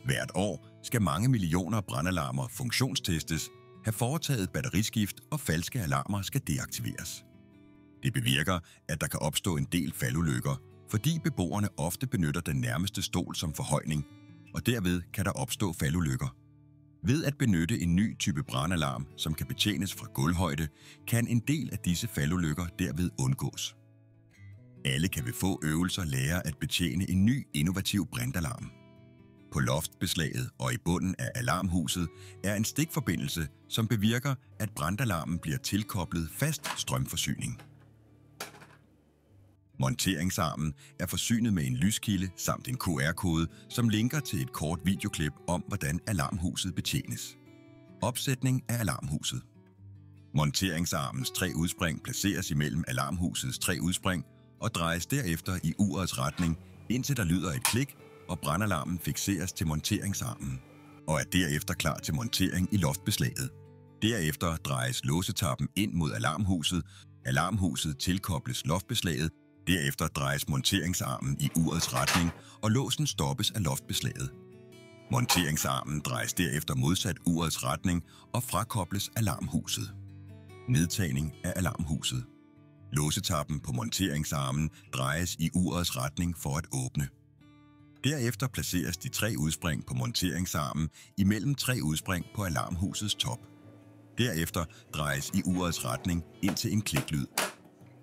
Hvert år skal mange millioner brandalarmer funktionstestes, have foretaget batteriskift og falske alarmer skal deaktiveres. Det bevirker, at der kan opstå en del faldulykker, fordi beboerne ofte benytter den nærmeste stol som forhøjning, og derved kan der opstå faldulykker. Ved at benytte en ny type brandalarm, som kan betjenes fra gulvhøjde, kan en del af disse faldulykker derved undgås. Alle kan ved få øvelser lære at betjene en ny innovativ brandalarm. På loftbeslaget og i bunden af alarmhuset er en stikforbindelse, som bevirker, at brandalarmen bliver tilkoblet fast strømforsyning. Monteringsarmen er forsynet med en lyskilde samt en QR-kode, som linker til et kort videoklip om, hvordan alarmhuset betjenes. Opsætning af alarmhuset. Monteringsarmens 3 udspring placeres imellem alarmhusets 3 udspring og drejes derefter i urets retning, indtil der lyder et klik, og brandalarmen fikseres til monteringsarmen og er derefter klar til montering i loftbeslaget. Derefter drejes låsetappen ind mod alarmhuset, alarmhuset tilkobles loftbeslaget, derefter drejes monteringsarmen i urets retning, og låsen stoppes af loftbeslaget. Monteringsarmen drejes derefter modsat urets retning og frakobles alarmhuset. Nedtagning af alarmhuset. Låsetappen på monteringsarmen drejes i urets retning for at åbne. Derefter placeres de 3 udspring på monteringsarmen imellem 3 udspring på alarmhusets top. Derefter drejes i urets retning indtil en kliklyd.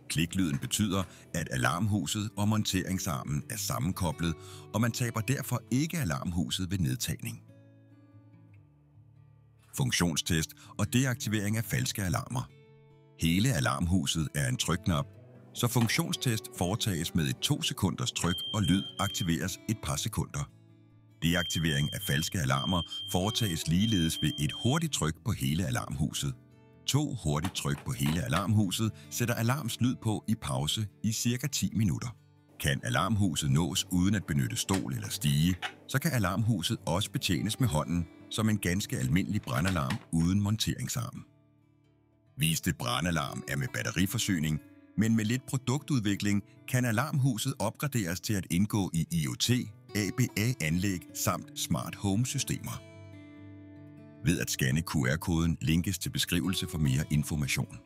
Kliklyden betyder, at alarmhuset og monteringsarmen er sammenkoblet, og man taber derfor ikke alarmhuset ved nedtagning. Funktionstest og deaktivering af falske alarmer. Hele alarmhuset er en trykknap, så funktionstest foretages med et 2 sekunders tryk, og lyd aktiveres et par sekunder. Deaktivering af falske alarmer foretages ligeledes ved et hurtigt tryk på hele alarmhuset. 2 hurtigt tryk på hele alarmhuset sætter alarms lyd på i pause i ca. 10 minutter. Kan alarmhuset nås uden at benytte stol eller stige, så kan alarmhuset også betjenes med hånden som en ganske almindelig brandalarm uden monteringsarm. Viste brandalarm er med batteriforsyning, men med lidt produktudvikling kan alarmhuset opgraderes til at indgå i IoT, ABA-anlæg samt smart home-systemer. Ved at scanne QR-koden linkes til beskrivelse for mere information.